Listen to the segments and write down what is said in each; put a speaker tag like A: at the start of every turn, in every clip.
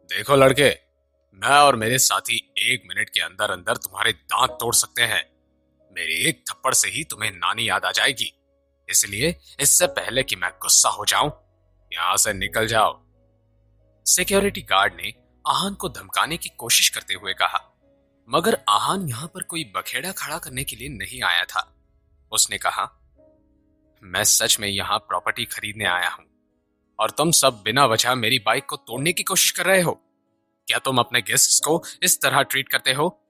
A: देखो लड़के, मैं और मेरे साथी 1 मिनट के अंदर अंदर तुम्हारे दांत तोड़ सकते हैं। मेरे एक थप्पड़ से ही तुम्हें नानी याद आ जाएगी। इसलिए इससे पहले कि मैं गुस्सा हो जाऊं, यहां से निकल जाओ। सिक्योरिटी गार्ड ने आहान को धमकाने की कोशिश करते हुए कहा, मगर आहान यहां पर कोई बखेड़ा खड़ा करने के लिए नहीं आया था। उसने कहा, मैं सच में यहाँ प्रॉपर्टी खरीदने आया हूँ और तुम सब बिना वजह मेरी बाइक को तोड़ने की कोशिश कर रहे हो। क्या तुम अपने गेस्ट्स को इस तरह ट्रीट करते हो?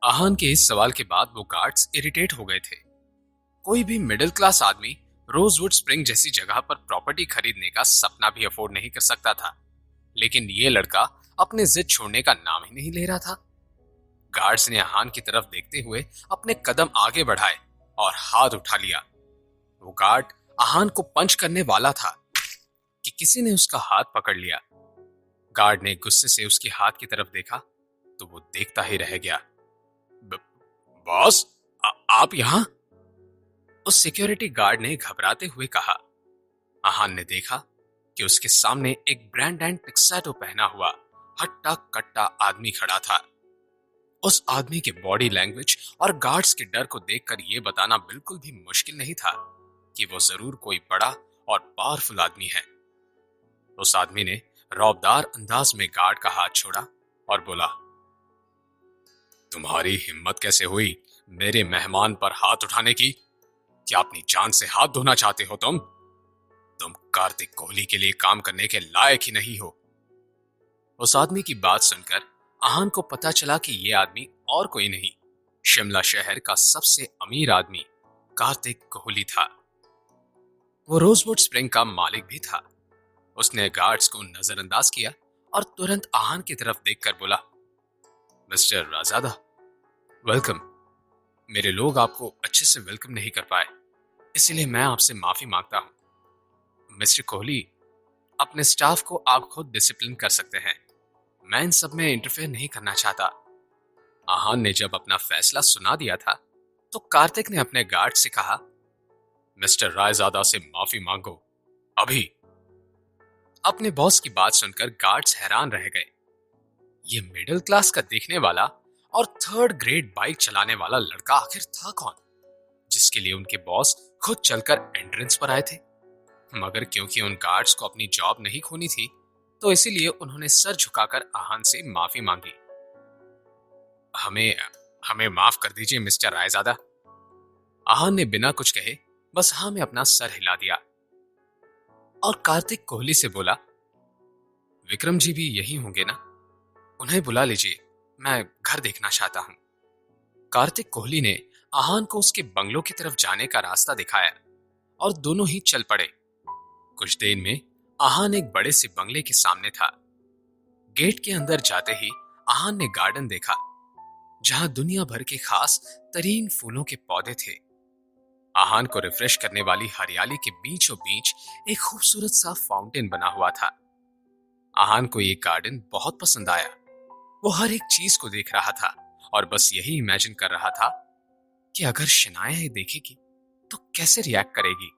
A: आहान के इस सवाल के बाद वो गार्ड्स इरिटेट हो गए थे। कोई भी मिडिल क्लास आदमी रोजवुड स्प्रिंग जैसी जगह पर प्रॉपर्टी खरीदने का सपना भी अफोर्ड नहीं कर सकता था, लेकिन ये लड़का अपने जिद छोड़ने का नाम ही नहीं ले रहा था। गार्ड्स ने आहान की तरफ देखते हुए अपने कदम आगे बढ़ाए और हाथ उठा लिया। वो गार्ड आहान को पंच करने वाला था कि किसी ने उसका हाथ पकड़ लिया। गार्ड ने गुस्से से उसके हाथ की तरफ देखा तो वो देखता ही रह गया। "ब- बॉस, आप यहाँ?" उस सिक्योरिटी गार्ड ने घबराते हुए कहा। आहान ने देखा कि उसके सामने एक ब्रांड एंड टक्साडो पहना हुआ हट्टा कट्टा आदमी खड़ा था। उस आदमी के बॉडी लैंग्वेज और गार्ड्स के डर को देखकर यह बताना बिल्कुल भी मुश्किल नहीं था कि वो जरूर कोई बड़ा और पावरफुल आदमी है। उस आदमी ने रौबदार अंदाज में गार्ड का हाथ छोड़ा और बोला, तुम्हारी हिम्मत कैसे हुई मेरे मेहमान पर हाथ उठाने की? क्या अपनी जान से हाथ धोना चाहते हो तुम कार्तिक कोहली के लिए काम करने के लायक ही नहीं हो। उस आदमी की बात सुनकर आहान को पता चला कि यह आदमी और कोई नहीं, शिमला शहर का सबसे अमीर आदमी कार्तिक कोहली था। वो रोजवुड स्प्रिंग का मालिक भी था। उसने गार्ड्स को नजरअंदाज किया और तुरंत आहान की तरफ देखकर बोला, मिस्टर राजादा, वेलकम। मेरे लोग आपको अच्छे से वेलकम नहीं कर पाए, इसलिए मैं आपसे माफी मांगता हूं। मिस्टर कोहली, अपने स्टाफ को आप खुद डिसिप्लिन कर सकते हैं। मैं इन सब में इंटरफेयर नहीं करना चाहता। आहान ने जब अपना फैसला सुना दिया था तो कार्तिक ने अपने गार्ड से कहा, मिस्टर रायजादा से माफी मांगो अभी। अपने बॉस की बात सुनकर गार्ड्स हैरान रह गए। ये मिडिल क्लास का दिखने वाला और थर्ड ग्रेड बाइक चलाने वाला लड़का आखिर था कौन, जिसके लिए उनके बॉस खुद चलकर एंट्रेंस पर आए थे? मगर क्योंकि उन गार्ड्स को अपनी जॉब नहीं खोनी थी, तो इसीलिए उन्होंने सर झुकाकर आहान से माफी मांगी। हमें हमें माफ कर दीजिए मिस्टर रायजादा। आहान ने बिना कुछ कहे बस हाँ में अपना सर हिला दिया और कार्तिक कोहली से बोला, विक्रम जी भी यही होंगे ना? उन्हें बुला लीजिए, मैं घर देखना चाहता हूँ। कार्तिक कोहली ने आहान को उसके बंगलों की तरफ जाने का रास्ता दिखाया और दोनों ही चल पड़े। कुछ देर में आहान एक बड़े से बंगले के सामने था। गेट के अंदर जाते ही आहान ने गार्डन देखा, जहां दुनिया भर के खास तरीन फूलों के पौधे थे। आहान को रिफ्रेश करने वाली हरियाली के बीचों बीच एक खूबसूरत सा फाउंटेन बना हुआ था। आहान को ये गार्डन बहुत पसंद आया। वो हर एक चीज को देख रहा था और बस यही इमेजिन कर रहा था कि अगर शनाया ये देखेगी तो कैसे रिएक्ट करेगी।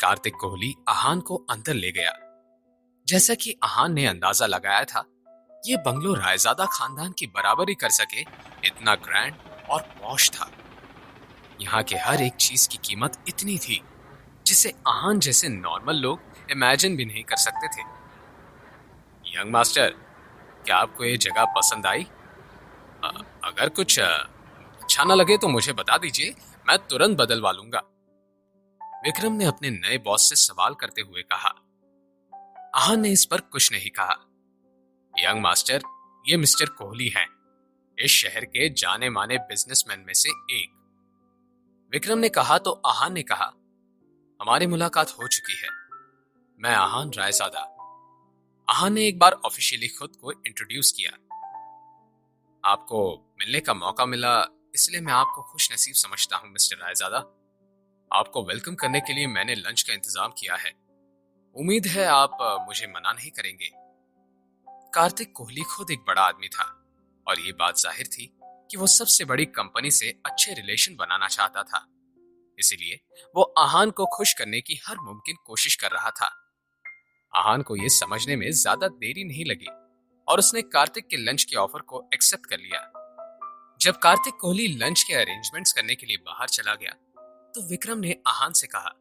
A: कार्तिक कोहली आहान को अंदर ले गया। जैसा कि आहान ने अंदाजा लगाया था, ये बंगलो रायजादा खानदान की बराबरी कर सके इतना ग्रैंड और पॉश था। यहाँ के हर एक चीज की कीमत इतनी थी जिसे आहान जैसे नॉर्मल लोग इमेजिन भी नहीं कर सकते थे। यंग मास्टर, क्या आपको ये जगह पसंद आई? अगर कुछ अच्छा ना लगे तो मुझे बता दीजिए, मैं तुरंत बदलवा लूंगा। विक्रम ने अपने नए बॉस से सवाल करते हुए कहा। आहान ने इस पर कुछ नहीं कहा। यंग मास्टर, ये मिस्टर कोहली हैं, इस शहर के जाने माने बिजनेसमैन में से एक। विक्रम ने कहा तो आहान ने कहा, हमारी मुलाकात हो चुकी है। मैं आहान रायजादा। आहान ने एक बार ऑफिशियली खुद को इंट्रोड्यूस किया। आपको मिलने का मौका मिला, इसलिए मैं आपको खुश नसीब समझता हूँ मिस्टर रायजादा। आपको वेलकम करने के लिए मैंने लंच का इंतजाम किया है। उम्मीद है आप मुझे मना नहीं करेंगे। कार्तिक कोहली खुद एक बड़ा आदमी था और ये बात जाहिर थी कि वो सबसे बड़ी कंपनी से अच्छे रिलेशन बनाना चाहता था। इसीलिए वो आहान को खुश करने की हर मुमकिन कोशिश कर रहा था। आहान को यह समझने में ज्यादा देरी नहीं लगी और उसने कार्तिक के लंच के ऑफर को एक्सेप्ट कर लिया। जब कार्तिक कोहली लंच के अरेंजमेंट्स करने के लिए बाहर चला गया तो विक्रम ने आहान से कहा,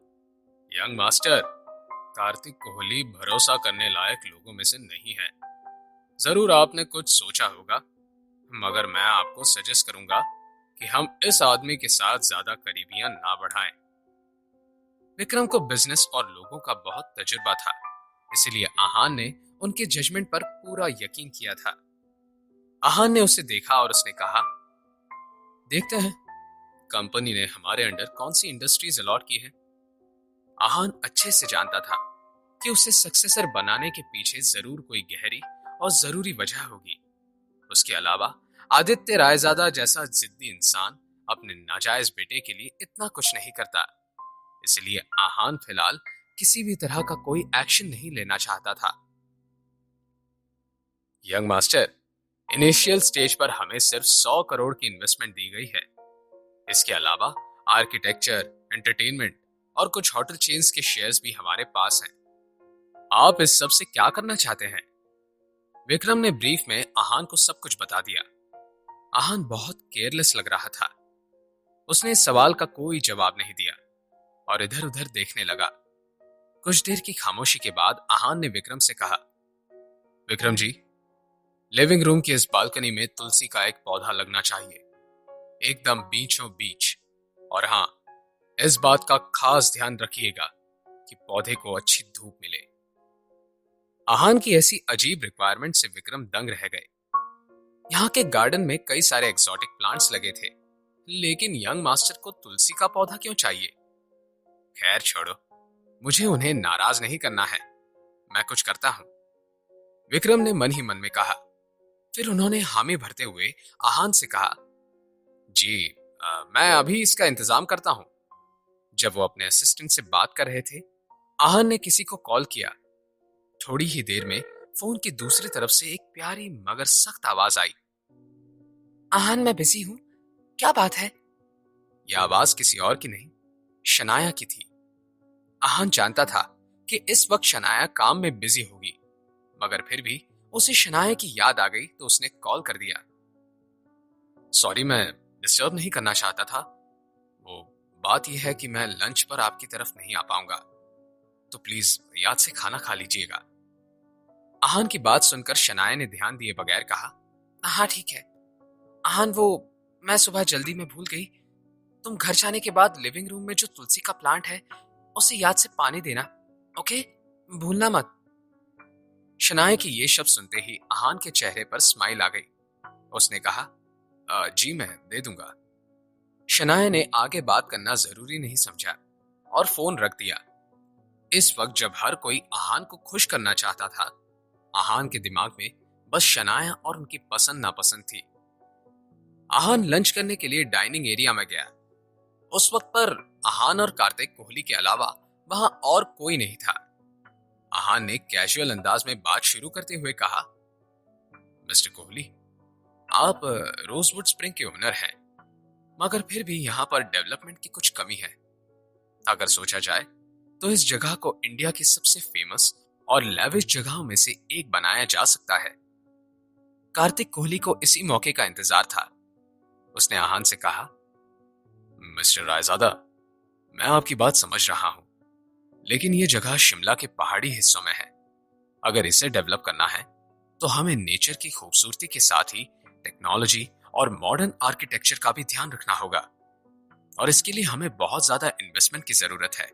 A: यंग मास्टर, कार्तिक कोहली भरोसा करने लायक लोगों में से नहीं है। जरूर आपने कुछ सोचा होगा, मगर मैं आपको सजेस्ट करूंगा कि हम इस आदमी के साथ ज्यादा करीबियां ना बढ़ाएं। विक्रम को बिजनेस और लोगों का बहुत तजुर्बा था, इसलिए आहान ने उनके जजमेंट पर पूरा यकीन किया था। आहान ने उसे देखा और उसने कहा, देखते हैं कंपनी ने हमारे अंडर कौन सी इंडस्ट्रीज अलॉट की है। आहान अच्छे से जानता था कि उसे सक्सेसर बनाने के पीछे जरूर कोई गहरी और जरूरी वजह होगी। उसके अलावा आदित्य रायजादा जैसा जिद्दी इंसान अपने नाजायज बेटे के लिए इतना कुछ नहीं करता, इसलिए आहान फिलहाल किसी भी तरह का कोई एक्शन नहीं लेना चाहता था। यंग मास्टर, इनिशियल स्टेज पर हमें सिर्फ 100 करोड़ की इन्वेस्टमेंट दी गई है। इसके अलावा आर्किटेक्चर, एंटरटेनमेंट और कुछ होटल चेन्स के शेयर्स भी हमारे पास हैं। आप इस सब से क्या करना चाहते हैं? विक्रम ने ब्रीफ में आहान को सब कुछ बता दिया। आहान बहुत केयरलेस लग रहा था। उसने इस सवाल का कोई जवाब नहीं दिया और इधर उधर देखने लगा। कुछ देर की खामोशी के बाद आहान ने विक्रम से कहा, विक्रम जी, लिविंग रूम की इस बालकनी में तुलसी का एक पौधा लगना चाहिए, एकदम बीचों बीच। और हाँ, इस बात का खास ध्यान रखिएगा कि पौधे को अच्छी धूप मिले। आहान की ऐसी अजीब रिक्वायरमेंट से विक्रम दंग रह गए। यहाँ के गार्डन में कई सारे एक्सोटिक प्लांट्स लगे थे, लेकिन यंग मास्टर को तुलसी का पौधा क्यों चाहिए? खैर छोड़ो, मुझे उन्हें नाराज नहीं करना है, मैं कुछ करता हूं, विक्रम ने मन ही मन में कहा। फिर उन्होंने हामी भरते हुए आहान से कहा, जी मैं अभी इसका इंतजाम करता हूं। जब वो अपने असिस्टेंट से बात कर रहे थे, आहान ने किसी को कॉल किया। थोड़ी ही देर में फोन की दूसरी तरफ से एक प्यारी मगर सख्त आवाज आई, आहान मैं बिजी हूं, क्या बात है? यह आवाज किसी और की नहीं, शनाया की थी। आहान जानता था कि इस वक्त शनाया काम में बिजी होगी, मगर फिर भी उसे शनाया की याद आ गई तो उसने कॉल कर दिया। सॉरी, मैं डिस्टर्ब नहीं करना चाहता था। वो बात यह है कि मैं लंच पर आपकी तरफ नहीं आ पाऊंगा, तो प्लीज याद से खाना खा लीजिएगा। आहान की बात सुनकर शनाया ने ध्यान दिए बगैर कहा, हाँ ठीक है आहान, वो मैं सुबह जल्दी में भूल गई। तुम घर जाने के बाद लिविंग रूम में जो तुलसी का प्लांट है उसे याद से पानी देना, ओके? भूलना मत। शनाया की ये शब्द सुनते ही आहान के चेहरे पर स्माइल आ गई। उसने कहा, जी मैं दे दूंगा। शनाया ने आगे बात करना जरूरी नहीं समझा और फोन रख दिया। इस वक्त जब हर कोई आहान को खुश करना चाहता था, आहान के दिमाग में बस शनाया और उनकी पसंद नापसंद थी। आहान लंच करने के लिए डाइनिंग एरिया में गया। उस वक्त पर आहान और कार्तिक कोहली के अलावा वहां और कोई नहीं था। आहान ने कैजुअल अंदाज में बात शुरू करते हुए कहा, मिस्टर कोहली, आप रोजवुड स्प्रिंग के ओनर हैं, मगर फिर भी यहाँ पर डेवलपमेंट की कुछ कमी है। अगर सोचा जाए तो इस जगह को इंडिया की सबसे फेमस और लेविश जगहों में से एक बनाया जा सकता है। कार्तिक कोहली को इसी मौके का इंतजार था। उसने आहान से कहा, मिस्टर रायजादा, मैं आपकी बात समझ रहा हूं, लेकिन यह जगह शिमला के पहाड़ी हिस्सों में है। अगर इसे डेवलप करना है तो हमें नेचर की खूबसूरती के साथ ही टेक्नोलॉजी और मॉडर्न आर्किटेक्चर का भी ध्यान रखना होगा, और इसके लिए हमें बहुत ज्यादा इन्वेस्टमेंट की जरूरत है,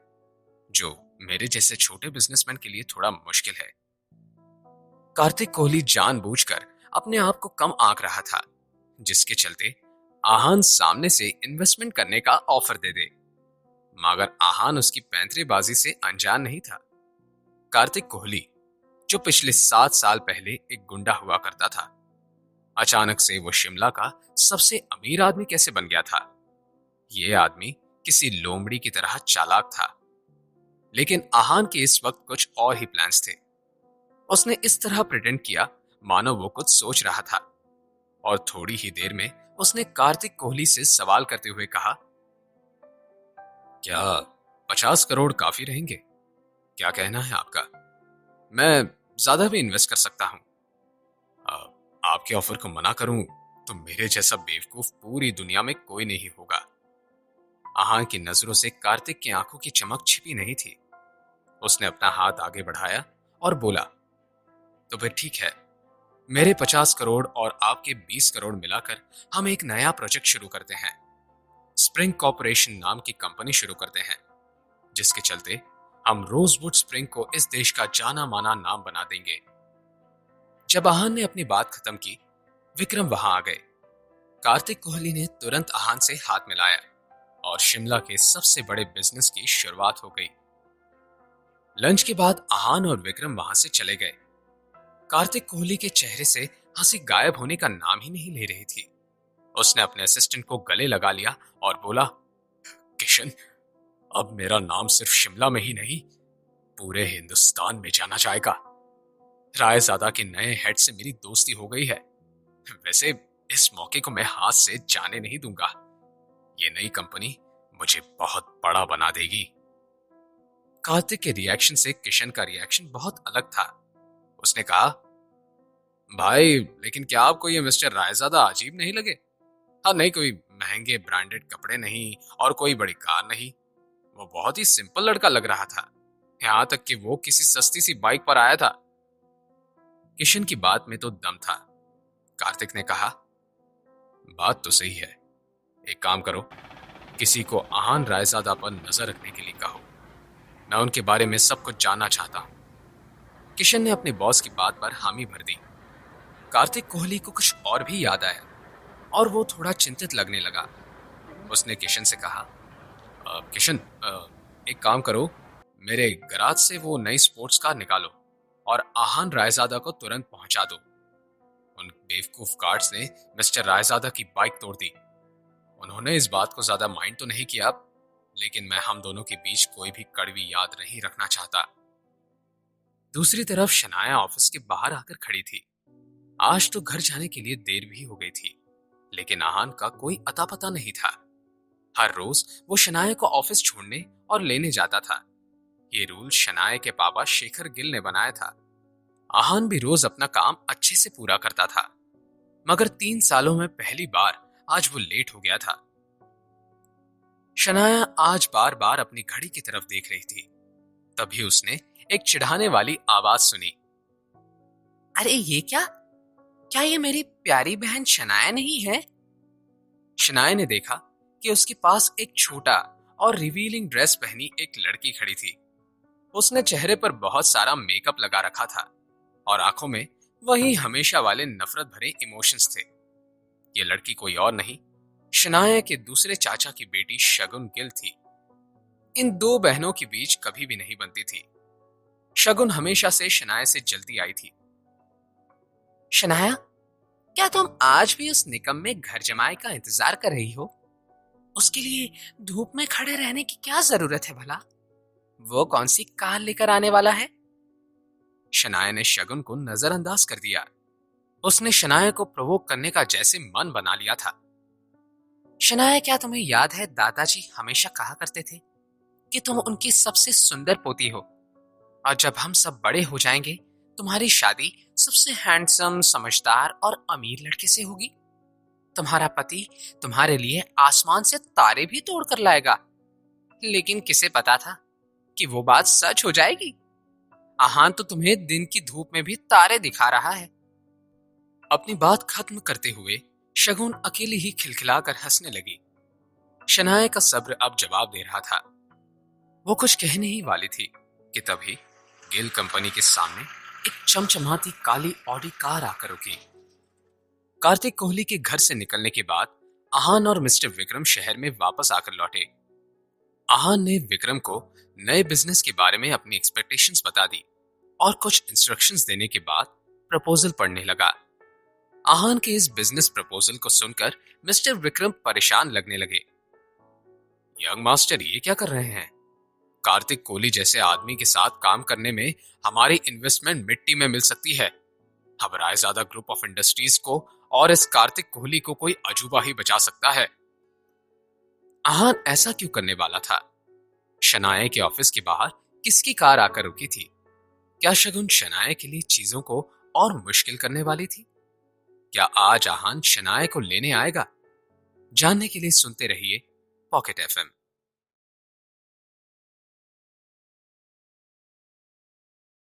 A: जो मेरे जैसे छोटे बिजनेसमैन के लिए थोड़ा मुश्किल है। कार्तिक कोहली जानबूझकर अपने आप को कम आंक रहा था, जिसके चलते आहान सामने से इन्वेस्टमेंट करने का ऑफर दे दे, मगर आहान उसकी पैंतरेबाजी से अनजान नहीं था। कार्तिक कोहली, जो पिछले 7 साल पहले एक गुंडा हुआ करता था, अचानक से वो शिमला का सबसे अमीर आदमी कैसे बन गया था? ये आदमी किसी लोमड़ी की तरह चालाक था, लेकिन आहान के इस वक्त कुछ और ही प्लान्स थे। उसने इस तरह प्रिटेंड किया मानो वो कुछ सोच रहा था, और थोड़ी ही देर में उसने कार्तिक कोहली से सवाल करते हुए कहा, क्या 50 करोड़ काफी रहेंगे? क्या कहना है आपका? मैं ज्यादा भी इन्वेस्ट कर सकता हूँ। आपके ऑफर को मना करूं तो मेरे जैसा बेवकूफ पूरी दुनिया में कोई नहीं होगा। आहान की नजरों से कार्तिक की आंखों की चमक छिपी नहीं थी। उसने अपना हाथ आगे बढ़ाया और बोला, तो फिर ठीक है, मेरे 50 करोड़ और आपके 20 करोड़ मिलाकर हम एक नया प्रोजेक्ट शुरू करते हैं। स्प्रिंग कॉर्पोरेशन नाम की कंपनी शुरू करते हैं, जिसके चलते हम रोजवुड स्प्रिंग को इस देश का जाना माना नाम बना देंगे। जब आहान ने अपनी बात खत्म की, विक्रम वहां आ गए। कार्तिक कोहली ने तुरंत आहान से हाथ मिलाया और शिमला के सबसे बड़े बिजनेस की शुरुआत हो गई। लंच के बाद आहान और विक्रम वहां से चले गए। कार्तिक कोहली के चेहरे से हंसी गायब होने का नाम ही नहीं ले रही थी। उसने अपने असिस्टेंट को गले लगा लिया और बोला, किशन, अब मेरा नाम सिर्फ शिमला में ही नहीं, पूरे हिंदुस्तान में जाना जाएगा। रायजादा के नए हेड से मेरी दोस्ती हो गई है। वैसे इस मौके को मैं हाथ से जाने नहीं दूंगा। ये नई कंपनी मुझे बहुत बड़ा बना देगी। कार्तिक के रिएक्शन से किशन का रिएक्शन बहुत अलग था। उसने कहा, भाई, लेकिन क्या आपको ये मिस्टर रायजादा अजीब नहीं लगे? हाँ, नहीं कोई महंगे ब्रांडेड कपड़े नहीं और कोई बड़ी कार नहीं। वो बहुत ही सिंपल लड़का लग रहा था, यहाँ तक कि वो किसी सस्ती सी बाइक पर आया था। किशन की बात में तो दम था। कार्तिक ने कहा, बात तो सही है। एक काम करो, किसी को आहान रायजादा पर नजर रखने के लिए कहो। मैं उनके बारे में सब कुछ जानना चाहता हूं। किशन ने अपने बॉस की बात पर हामी भर दी। कार्तिक कोहली को कुछ और भी याद आया और वो थोड़ा चिंतित लगने लगा। उसने किशन से कहा, किशन, एक काम करो, मेरे गराज से वो नई स्पोर्ट्स कार निकालो और आहान रायजादा को तुरंत पहुंचा दो। उन बेवकूफ गार्ड्स ने मिस्टर रायजादा की बाइक तोड़ दी। उन्होंने इस बात को ज्यादा माइंड तो नहीं किया, लेकिन मैं हम दोनों के बीच कोई भी कड़वी याद नहीं रखना चाहता। दूसरी तरफ शनाया ऑफिस के बाहर आकर खड़ी थी। आज तो घर जाने के लिए देर भी हो गई थी, लेकिन आहान का कोई अता पता नहीं था। हर रोज वो शनाया को ऑफिस छोड़ने और लेने जाता था। ये रूल शनाया के पापा शेखर गिल ने बनाया था। आहान भी रोज अपना काम अच्छे से पूरा करता था, मगर 3 सालों में पहली बार आज वो लेट हो गया था। शनाया आज बार बार अपनी घड़ी की तरफ देख रही थी। तभी उसने एक चिढ़ाने वाली आवाज सुनी, अरे ये क्या? क्या ये मेरी प्यारी बहन शनाया नहीं है? शनाया ने देखा कि उसके पास एक छोटा और रिवीलिंग ड्रेस पहनी एक लड़की खड़ी थी। उसने चेहरे पर बहुत सारा मेकअप लगा रखा था और आंखों में वही हमेशा वाले नफरत भरे इमोशंस थे। ये लड़की कोई और नहीं, शनाया के दूसरे चाचा की बेटी शगुन गिल थी। इन दो बहनों के बीच कभी भी नहीं बनती थी। शगुन हमेशा से शनाया से जल्दी आई थी। शनाया, क्या तुम आज भी उस निकम्मे घर जमाई का इंतजार कर रही हो? उसके लिए धूप में खड़े रहने की क्या जरूरत है भला? वो कौन सी कार लेकर आने वाला है? शनाया ने शगुन को नजरअंदाज कर दिया। उसने शनाया को प्रोवोक करने का जैसे मन बना लिया था। शनाया, क्या तुम्हें याद है दादाजी हमेशा कहा करते थे कि तुम उनकी सबसे सुंदर पोती हो, और जब हम सब बड़े हो जाएंगे तुम्हारी शादी सबसे हैंडसम, समझदार और अमीर लड़के से होगी। तुम्हारा पति तुम्हारे लिए आसमान से तारे भी तोड़ कर लाएगा। लेकिन किसे पता था कि वो बात सच हो जाएगी? आहान तो तुम्हें दिन की धूप में भी तारे दिखा रहा है। अपनी बात खत्म करते हुए शगुन अकेली ही खिलखिलाकर हंसने लगी। शनाया का सब्र अब जवाब दे रहा था। वो कुछ कहने ही वाली थी कि तभी गिल कंपनी के सामने एक चमचमाती काली ऑडी कार आकर रुकी। कार्तिक कोहली के घर से निकलने के बाद आहान और मिस्टर विक्रम शहर में वापस आकर लौटे। आहान ने विक्रम को नए बिजनेस के बारे में अपनी एक्सपेक्टेशंस बता दी और कुछ इंस्ट्रक्शंस देने के बाद प्रपोजल पढ़ने लगा। आहान के इस बिजनेस प्रपोजल को सुनकर मिस्टर विक्रम परेशान लगने लगे। यंग मास्टर, ये क्या कर रहे हैं? कार्तिक कोहली जैसे आदमी के साथ काम करने में हमारी इन्वेस्टमेंट मिट्टी में मिल सकती है। अब रायजादा ग्रुप ऑफ इंडस्ट्रीज को और इस कार्तिक कोहली को कोई अजूबा ही बचा सकता है। आहान ऐसा क्यों करने वाला था? शनाया के ऑफिस के बाहर किसकी कार आकर रुकी थी? क्या शगुन शनाए के लिए चीजों को और मुश्किल करने वाली थी? क्या आज आहान शनाए को लेने आएगा? जानने के लिए सुनते रहिए पॉकेट एफएम।